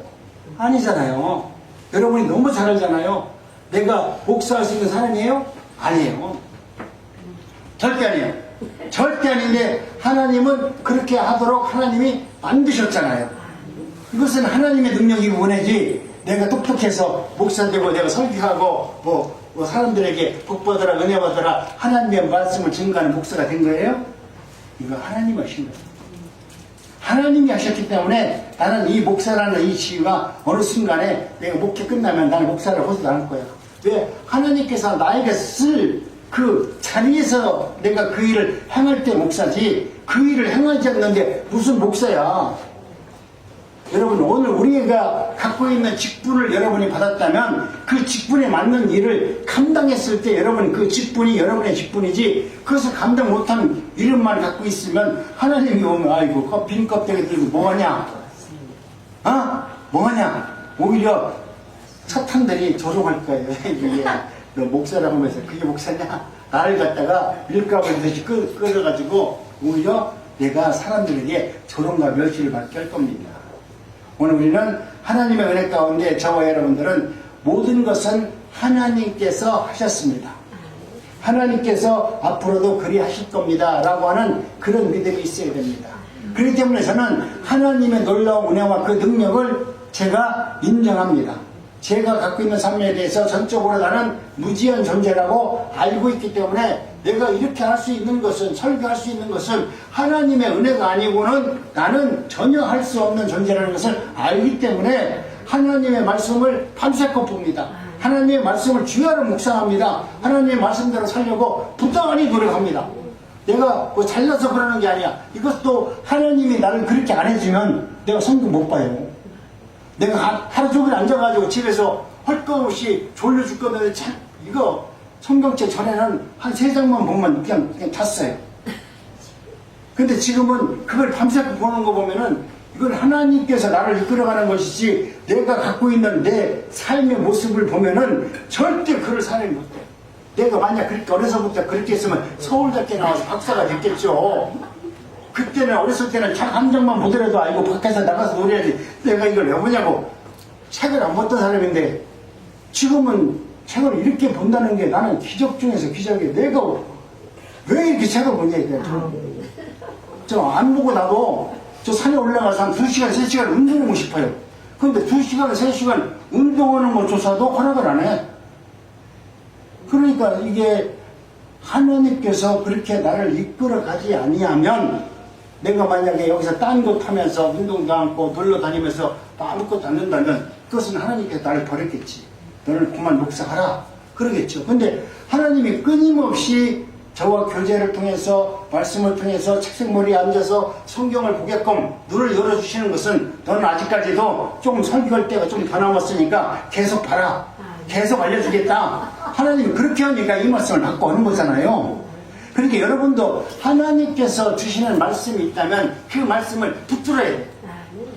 아니잖아요. 여러분이 너무 잘 알잖아요. 내가 목사할 수 있는 사람이에요? 아니에요. 절대 아니에요. 절대 아닌데 하나님은 그렇게 하도록 하나님이 만드셨잖아요. 이것은 하나님의 능력이고 은혜지 내가 똑똑해서 목사 되고 내가 설교하고 뭐 사람들에게 복받으라 은혜 받으라 하나님의 말씀을 증거하는 목사가 된 거예요? 이거 하나님이 하신 거예요. 하나님이 하셨기 때문에 나는 이 목사라는 이 지위가 어느 순간에 내가 목회 끝나면 나는 목사를 하지도 않을 거야. 왜? 하나님께서 나에게 쓸 그 자리에서 내가 그 일을 행할 때 목사지 그 일을 행하지 않는데 무슨 목사야. 여러분 오늘 우리가 갖고 있는 직분을 여러분이 받았다면 그 직분에 맞는 일을 감당했을 때 여러분 그 직분이 여러분의 직분이지 그것을 감당 못하는 이름만 갖고 있으면 하나님이 오면 아이고 빈 껍데기 들고 뭐하냐 뭐하냐 오히려 처탄들이 조롱할 거예요. 이게 너 목사라고 하면서 그게 목사냐? 나를 갖다가 밀가루 듯이 끌어가지고 오히려 내가 사람들에게 조롱과 멸시를 받게 할 겁니다. 오늘 우리는 하나님의 은혜 가운데 저와 여러분들은 모든 것은 하나님께서 하셨습니다. 하나님께서 앞으로도 그리 하실 겁니다 라고 하는 그런 믿음이 있어야 됩니다. 그렇기 때문에 저는 하나님의 놀라운 은혜와 그 능력을 제가 인정합니다. 제가 갖고 있는 삶에 대해서 전적으로 나는 무지한 존재라고 알고 있기 때문에 내가 이렇게 할 수 있는 것은, 설교할 수 있는 것은 하나님의 은혜가 아니고는 나는 전혀 할 수 없는 존재라는 것을 알기 때문에 하나님의 말씀을 밤새껏 봅니다. 하나님의 말씀을 주야로 묵상합니다. 하나님의 말씀대로 살려고 부단히 노력합니다. 내가 뭐 잘나서 그러는 게 아니야. 이것도 하나님이 나를 그렇게 안 해주면 내가 성경 못 봐요. 내가 하루 종일 앉아가지고 집에서 할 거 없이 졸려 죽거든. 참, 이거 성경책 전에는 한 3장만 보면 그냥 잤어요. 근데 지금은 그걸 밤새고 보는 거 보면은 이건 하나님께서 나를 이끌어가는 것이지 내가 갖고 있는 내 삶의 모습을 보면은 절대 그를 살지 못해. 내가 만약 그렇게 어려서부터 그렇게 했으면 서울대학교 나와서 박사가 됐겠죠. 그때는 어렸을 때는 책 한 장만 보더라도 알고 밖에서 나가서 노래야지 내가 이걸 왜 보냐고 책을 안 봤던 사람인데 지금은 책을 이렇게 본다는 게 나는 기적 중에서 기적이에요. 내가 왜 이렇게 책을 보냐 이게. 저 안 보고 나도 저 산에 올라가서 한 2시간, 3시간 운동하고 싶어요. 근데 2시간, 3시간 운동하는 것조차도 허락을 안 해. 그러니까 이게 하나님께서 그렇게 나를 이끌어가지 아니하면 내가 만약에 여기서 딴 것 하면서 운동도 않고 놀러 다니면서 아무것도 안 된다면 그것은 하나님께서 나를 버렸겠지. 너를 그만 목사하라. 그러겠죠. 근데 하나님이 끊임없이 저와 교제를 통해서 말씀을 통해서 책상머리에 앉아서 성경을 보게끔 눈을 열어주시는 것은 너는 아직까지도 조금 설교할 때가 좀 더 남았으니까 계속 봐라. 계속 알려주겠다. 하나님이 그렇게 하니까 이 말씀을 받고 하는 거잖아요. 그러니까 여러분도 하나님께서 주시는 말씀이 있다면 그 말씀을 붙들어야 돼.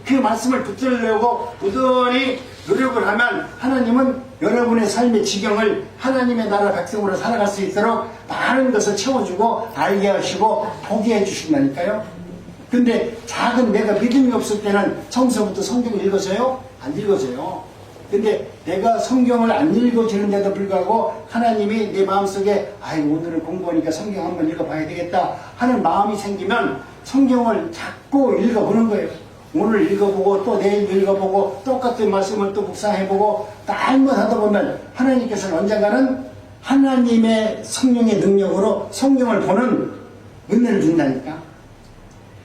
그 말씀을 붙들려고 부단히 노력을 하면 하나님은 여러분의 삶의 지경을 하나님의 나라 백성으로 살아갈 수 있도록 많은 것을 채워주고 알게 하시고 보게 해주신다니까요. 근데 작은 내가 믿음이 없을 때는 처음서부터 성경을 읽어줘요? 안 읽어줘요. 근데 내가 성경을 안 읽어주는데도 불구하고 하나님이 내 마음속에 오늘은 공부하니까 성경 한번 읽어봐야 되겠다 하는 마음이 생기면 성경을 자꾸 읽어보는 거예요. 오늘 읽어보고 또 내일 읽어보고 똑같은 말씀을 또 묵상해보고 날마다 하다 보면 하나님께서는 언젠가는 하나님의 성령의 능력으로 성경을 보는 은혜를 준다니까.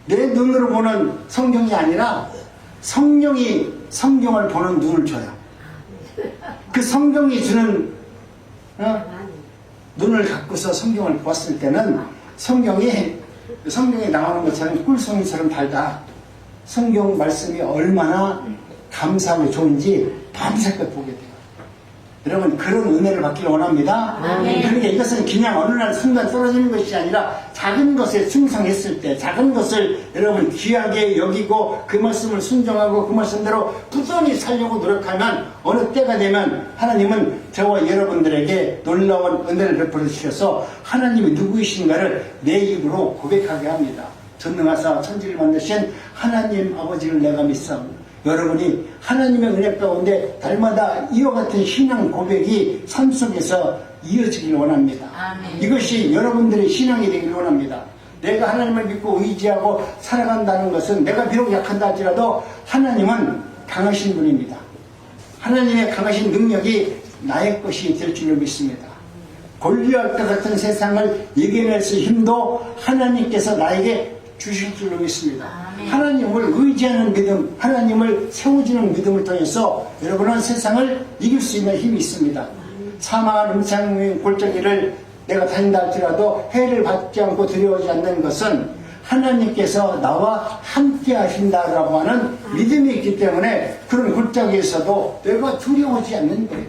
내 눈으로 보는 성경이 아니라 성령이 성경을 보는 눈을 줘요. 그 성경이 주는 눈을 갖고서 성경을 보았을 때는 성경에 나오는 것처럼 꿀송이처럼 달다. 성경 말씀이 얼마나 감사하고 좋은지 밤새껏 보게 돼요. 여러분 그런 은혜를 받기를 원합니다. 그러니까 이것은 그냥 어느 날 순간 떨어지는 것이 아니라 작은 것에 충성했을 때 작은 것을 여러분 귀하게 여기고 그 말씀을 순종하고 그 말씀대로 부단히 살려고 노력하면 어느 때가 되면 하나님은 저와 여러분들에게 놀라운 은혜를 베풀어 주셔서 하나님이 누구이신가를 내 입으로 고백하게 합니다. 전능하사 천지를 만드신 하나님 아버지를 내가 믿사옵니다. 여러분이 하나님의 은혜 가운데 달마다 이와 같은 신앙 고백이 삶 속에서 이어지길 원합니다. 아멘. 이것이 여러분들의 신앙이 되길 원합니다. 내가 하나님을 믿고 의지하고 살아간다는 것은 내가 비록 약한다 할지라도 하나님은 강하신 분입니다. 하나님의 강하신 능력이 나의 것이 될 줄을 믿습니다. 골리앗과 같은 세상을 이겨낼 수 힘도 하나님께서 나에게 주실 줄로 믿습니다. 하나님을 의지하는 믿음, 하나님을 세워주는 믿음을 통해서 여러분은 세상을 이길 수 있는 힘이 있습니다. 사망한 음창의 골짜기를 내가 다닌다 할지라도 해를 받지 않고 두려워하지 않는 것은 하나님께서 나와 함께 하신다라고 하는 믿음이 있기 때문에 그런 골짜기에서도 내가 두려워하지 않는 거예요.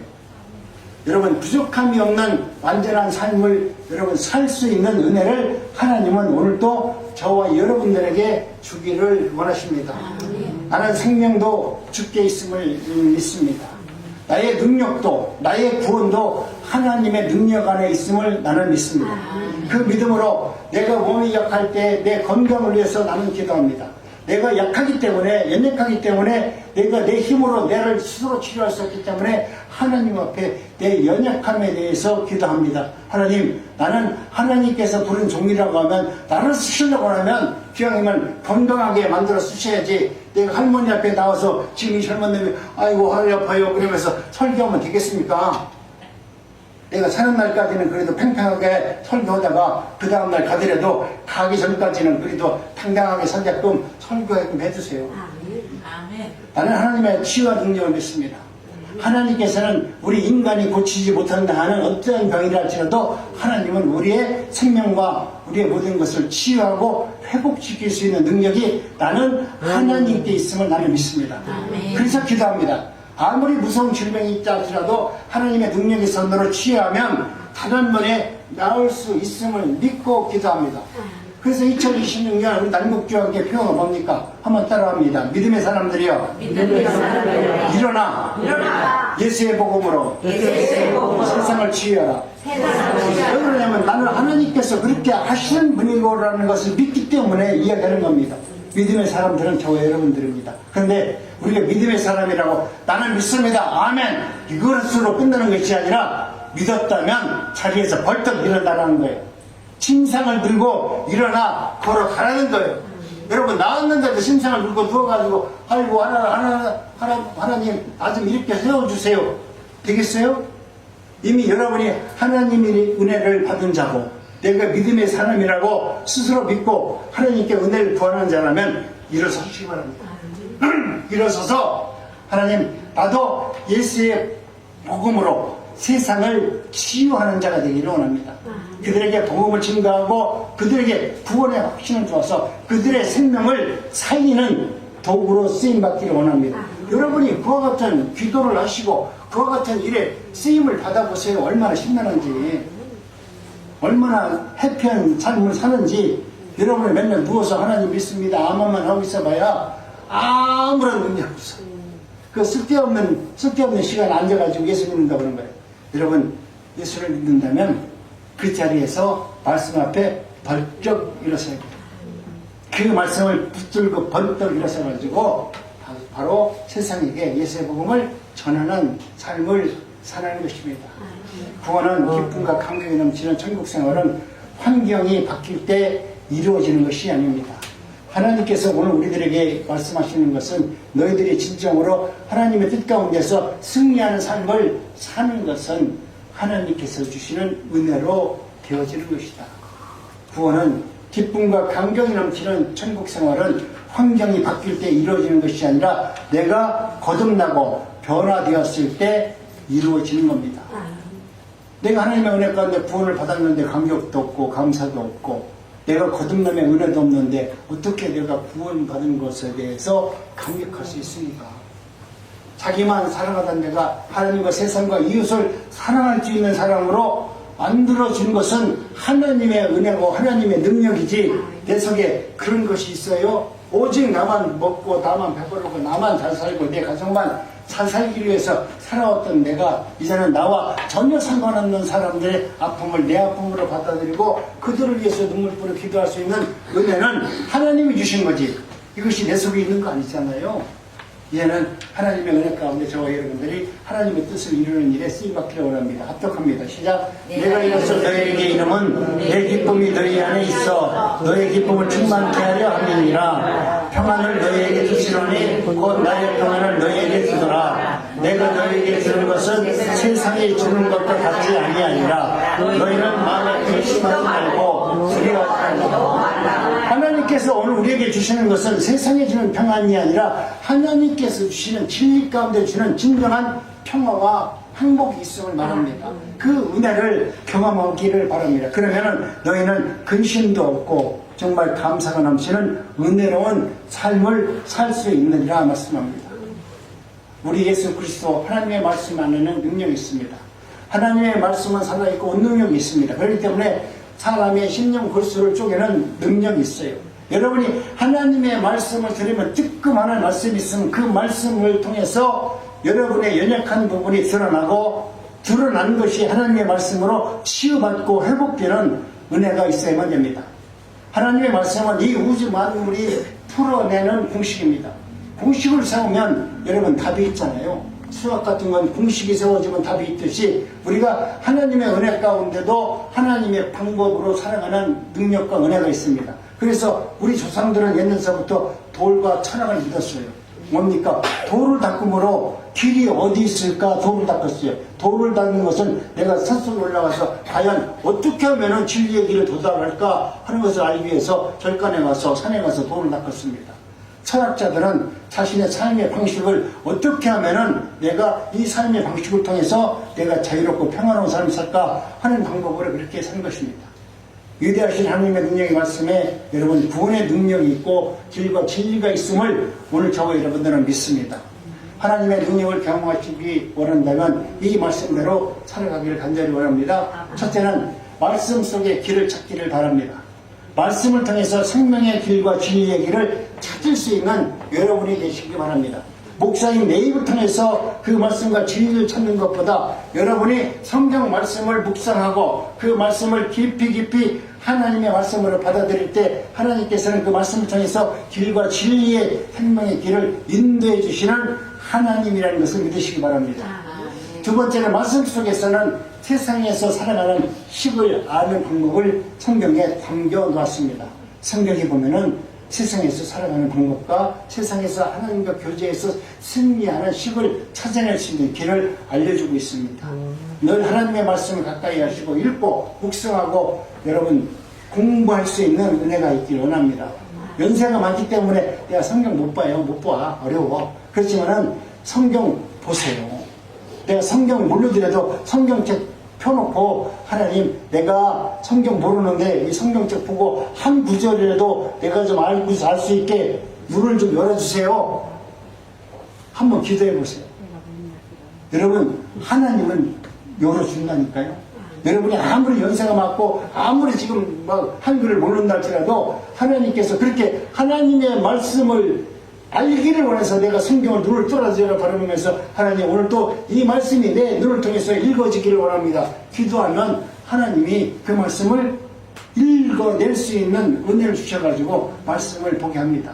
여러분 부족함이 없는 완전한 삶을 여러분 살 수 있는 은혜를 하나님은 오늘도 저와 여러분들에게 주기를 원하십니다. 나는 생명도 주께 있음을 믿습니다. 나의 능력도 나의 구원도 하나님의 능력 안에 있음을 나는 믿습니다. 그 믿음으로 내가 몸이 약할 때 내 건강을 위해서 나는 기도합니다. 내가 약하기 때문에 연약하기 때문에 내가 내 힘으로 내를 스스로 치료할 수 없기 때문에 하나님 앞에 내 연약함에 대해서 기도합니다. 하나님, 나는 하나님께서 부른 종이라고 하면 나를 쓰시려고 하면 기왕이면 건강하게 만들어 쓰셔야지 내가 할머니 앞에 나와서 지금 이 젊은 놈이 아이고 허리 아파요 그러면서 설교하면 되겠습니까? 내가 사는 날까지는 그래도 팽팽하게 설교하다가 그 다음날 가더라도 가기 전까지는 그래도 당당하게 설교끔 설교하게끔 해주세요. 아멘. 나는 하나님의 치유와 능력을 믿습니다. 하나님께서는 우리 인간이 고치지 못한다 하는 어떠한 병이라 할지라도 하나님은 우리의 생명과 우리의 모든 것을 치유하고 회복시킬 수 있는 능력이 나는 하나님께 있음을 나는 믿습니다. 그래서 기도합니다. 아무리 무서운 질병이 있다 할지라도 하나님의 능력의 선으로 치유하면 다른 번에 나을 수 있음을 믿고 기도합니다. 그래서 2026년 우리 난국주역의 표어가 뭡니까? 한번 따라합니다. 믿음의 사람들이여 일어나 예수의 복음으로 세상을 치유하라. 왜 그러냐면 나는 하나님께서 그렇게 하시는 분이고라는 것을 믿기 때문에 이야기하는 겁니다. 믿음의 사람들은 저와 여러분들입니다. 그런데 우리가 믿음의 사람이라고 나는 믿습니다. 아멘. 이것으로 끝나는 것이 아니라 믿었다면 자리에서 벌떡 일어나라는 거예요. 침상을 들고 일어나 걸어가라는 거예요. 여러분 나왔는데도 침상을 들고 누워가지고 아이고 하나님 나 좀 이렇게 세워주세요. 되겠어요? 이미 여러분이 하나님의 은혜를 받은 자고 내가 믿음의 사람이라고 스스로 믿고 하나님께 은혜를 구하는 자라면 일어서시기 바랍니다. 일어서서 하나님 나도 예수의 복음으로 세상을 치유하는 자가 되기를 원합니다. 그들에게 복음을 증거하고 그들에게 구원의 확신을 주어서 그들의 생명을 살리는 도구로 쓰임받기를 원합니다. 여러분이 그와 같은 기도를 하시고 그와 같은 일에 쓰임을 받아보세요. 얼마나 신나는지, 얼마나 해피한 삶을 사는지. 여러분이 맨날 누워서 하나님 믿습니다 아멘만 하고 있어봐야 아무런 능력 없어. 그 쓸데없는 시간에 앉아가지고 예수 믿는다고 그런 거예요. 여러분 예수를 믿는다면 그 자리에서 말씀 앞에 벌쩍 일어서야 돼요. 그 말씀을 붙들고 번쩍 일어서가지고 바로 세상에게 예수의 복음을 전하는 삶을 사는 것입니다. 구원은 기쁨과 감격이 넘치는 천국 생활은 환경이 바뀔 때 이루어지는 것이 아닙니다. 하나님께서 오늘 우리들에게 말씀하시는 것은 너희들이 진정으로 하나님의 뜻 가운데서 승리하는 삶을 사는 것은 하나님께서 주시는 은혜로 되어지는 것이다. 구원은 기쁨과 감격이 넘치는 천국 생활은 환경이 바뀔 때 이루어지는 것이 아니라 내가 거듭나고 변화되었을 때 이루어지는 겁니다. 내가 하나님의 은혜 가운데 구원을 받았는데 감격도 없고 감사도 없고 내가 거듭남의 은혜도 없는데 어떻게 내가 구원받은 것에 대해서 감격할 수 있습니까? 자기만 사랑하던 내가 하나님과 세상과 이웃을 사랑할 수 있는 사람으로 만들어준 것은 하나님의 은혜고 하나님의 능력이지 내 속에 그런 것이 있어요? 오직 나만 먹고 나만 배부르고 나만 잘 살고 내 가정만 잘 살기 위해서 살아왔던 내가 이제는 나와 전혀 상관없는 사람들의 아픔을 내 아픔으로 받아들이고 그들을 위해서 눈물 뿌려 기도할 수 있는 은혜는 하나님이 주신 거지 이것이 내 속에 있는 거 아니잖아요. 이제는 하나님의 은혜 가운데 저와 여러분들이 하나님의 뜻을 이루는 일에 쓰임받기를 원합니다. 합독합니다. 시작. 내가 이로써 너희에게 이름은 내 기쁨이 너희 안에 있어 너의 기쁨을 충만케 하려 함이니라. 평안을 너희에게 주시노니 곧 나의 평안을 너희에게 주더라. 내가 너희에게 주는 것은 세상이 주는 것과 같지 아니하니라. 너희는 마음에 근심하지 말고 두려워하지 말고. 하나님께서 오늘 우리에게 주시는 것은 세상에 주는 평안이 아니라 하나님께서 주시는 진리 가운데 주는 진정한 평화와 행복이 있음을 말합니다. 그 은혜를 경험하기를 바랍니다. 그러면 너희는 근심도 없고 정말 감사가 넘치는 은혜로운 삶을 살 수 있느니라 말씀합니다. 우리 예수 그리스도 하나님의 말씀 안에는 능력이 있습니다. 하나님의 말씀은 살아있고 능력이 있습니다. 그렇기 때문에 사람의 심령 골수를 쪼개는 능력이 있어요. 여러분이 하나님의 말씀을 들으면 뜨끔하는 말씀이 있으면 그 말씀을 통해서 여러분의 연약한 부분이 드러나고 드러난 것이 하나님의 말씀으로 치유받고 회복되는 은혜가 있어야만 됩니다. 하나님의 말씀은 이 우주 만물이 풀어내는 공식입니다. 공식을 세우면 여러분 답이 있잖아요. 수학 같은 건 공식이 세워지면 답이 있듯이 우리가 하나님의 은혜 가운데도 하나님의 방법으로 살아가는 능력과 은혜가 있습니다. 그래서 우리 조상들은 옛날서부터 돌과 철학을 믿었어요. 뭡니까? 돌을 닦음으로 길이 어디 있을까? 돌을 닦았어요. 돌을 닦는 것은 내가 산속에 올라가서 과연 어떻게 하면 진리의 길을 도달할까 하는 것을 알기 위해서 절간에 가서 산에 가서 돌을 닦았습니다. 철학자들은 자신의 삶의 방식을 어떻게 하면은 내가 이 삶의 방식을 통해서 내가 자유롭고 평화로운 삶을 살까 하는 방법으로 그렇게 산 것입니다. 위대하신 하나님의 능력의 말씀에 여러분 구원의 능력이 있고 길과 진리가 있음을 오늘 저와 여러분들은 믿습니다. 하나님의 능력을 경험하시기 원한다면 이 말씀대로 살아가기를 간절히 원합니다. 첫째는 말씀 속의 길을 찾기를 바랍니다. 말씀을 통해서 생명의 길과 진리의 길을 찾을 수 있는 여러분이 되시기 바랍니다. 목사인 내 입을 통해서 그 말씀과 진리를 찾는 것보다 여러분이 성경 말씀을 묵상하고 그 말씀을 깊이 하나님의 말씀으로 받아들일 때 하나님께서는 그 말씀을 통해서 길과 진리의 생명의 길을 인도해 주시는 하나님이라는 것을 믿으시기 바랍니다. 두 번째는 말씀 속에서는 세상에서 살아가는 식을 아는 방법을 성경에 담겨 놓았습니다. 성경에 보면은 세상에서 살아가는 방법과 세상에서 하나님과 교제해서 승리하는 식을 찾아낼 수 있는 길을 알려주고 있습니다. 늘 하나님의 말씀을 가까이 하시고 읽고 묵상하고 여러분 공부할 수 있는 은혜가 있기를 원합니다. 연세가 많기 때문에 내가 성경 못 봐요. 못 봐. 어려워. 그렇지만은 성경 보세요. 내가 성경 모르더라도 성경책 펴놓고 하나님 내가 성경 모르는데 이 성경책 보고 한 구절이라도 내가 좀 알고 알 수 있게 눈을 좀 열어주세요. 한번 기도해 보세요. 여러분 하나님은 열어준다니까요. 여러분이 아무리 연세가 많고 아무리 지금 막 한글을 모른다 할지라도 하나님께서 그렇게 하나님의 말씀을 알기를 원해서 내가 성경을 눈을 뚫어주라 바라면서 하나님 오늘 또 이 말씀이 내 눈을 통해서 읽어지기를 원합니다. 기도하면 하나님이 그 말씀을 읽어낼 수 있는 은혜를 주셔가지고 말씀을 보게 합니다.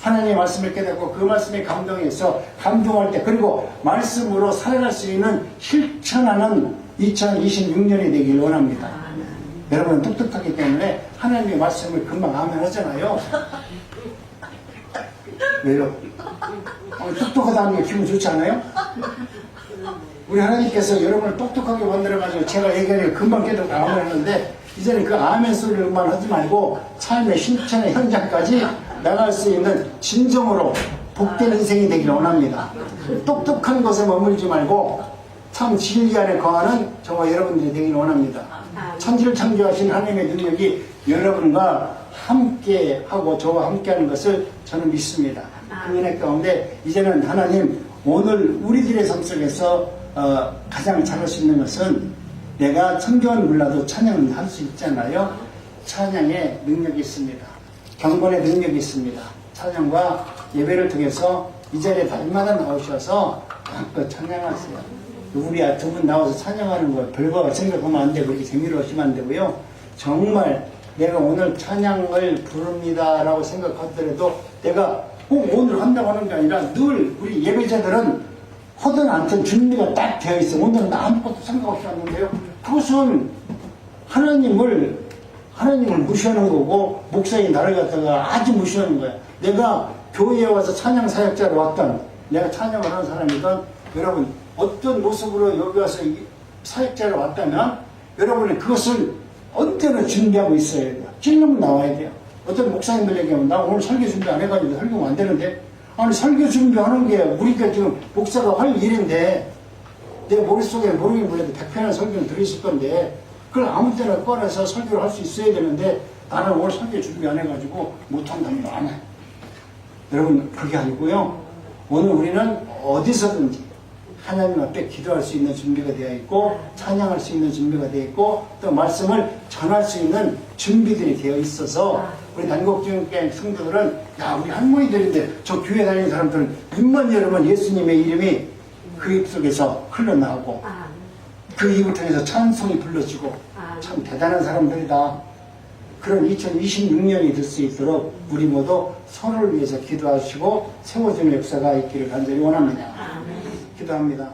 하나님의 말씀을 깨닫고 그 말씀에 감동해서 감동할 때 그리고 말씀으로 살아갈 수 있는 실천하는 2026년이 되길 원합니다. 여러분은 똑똑하기 때문에 하나님의 말씀을 금방 아멘 하잖아요. 왜요? 똑똑하다는 게 기분 좋지 않아요? 우리 하나님께서 여러분을 똑똑하게 만들어가지고 제가 얘기하니까 금방 깨닫고 아멘 하는데 이제는 그 아멘 소리만 하지 말고 삶의 실천의 현장까지 나갈 수 있는 진정으로 복된 인생이 되기를 원합니다. 똑똑한 것에 머물지 말고 참 진리 안에 거하는 저와 여러분들이 되기를 원합니다. 천지를 창조하신 하나님의 능력이 여러분과 함께하고 저와 함께하는 것을 저는 믿습니다. 그 은혜 가운데 이제는 하나님 오늘 우리들의 삶 속에서 가장 잘할 수 있는 것은 내가 성경을 몰라도 찬양은 할 수 있잖아요. 찬양에 능력이 있습니다. 경건의 능력이 있습니다. 찬양과 예배를 통해서 이 자리에 날마다 나오셔서 마음껏 찬양하세요. 우리 두 분 나와서 찬양하는 거 별거 생각하면 안 되고 그렇게 재미로우시면 안 되고요. 정말 내가 오늘 찬양을 부릅니다 라고 생각하더라도 내가 꼭 오늘 한다고 하는 게 아니라 늘 우리 예배자들은 하든 않든 준비가 딱 되어 있어. 오늘은 아무것도 생각 없이 왔는데요. 그것은 하나님을 무시하는 거고 목사님 나를 갖다가 아주 무시하는 거야. 내가 교회에 와서 찬양 사역자로 왔던 내가 찬양을 하는 사람이든 여러분 어떤 모습으로 여기 와서 사역자로 왔다면 여러분이 그것을 언제나 준비하고 있어야 돼요. 찔러면 나와야 돼요. 어떤 목사님들 얘기하면 나 오늘 설교 준비 안 해가지고 설교가 안 되는데 아니 설교 준비하는 게 우리가 지금 목사가 할 일인데 내 머릿속에 모르긴 몰라도 100편의 설교는 들으실 건데 그걸 아무 때나 꺼내서 설교를 할 수 있어야 되는데 나는 오늘 설교 준비 안 해가지고 못한다면 안 해. 여러분 그게 아니고요. 오늘 우리는 어디서든지 하나님 앞에 기도할 수 있는 준비가 되어 있고 찬양할 수 있는 준비가 되어 있고 또 말씀을 전할 수 있는 준비들이 되어 있어서 우리 난곡중교회 성도들은 야, 우리 할머니들인데 저 교회 다니는 사람들은 입만 열으면 예수님의 이름이 그 입속에서 흘러나오고 그 입을 통해서 찬송이 불러지고 참 대단한 사람들이다. 그런 2026년이 될 수 있도록 우리 모두 서로를 위해서 기도하시고 세워주는 역사가 있기를 간절히 원합니다. 기도합니다.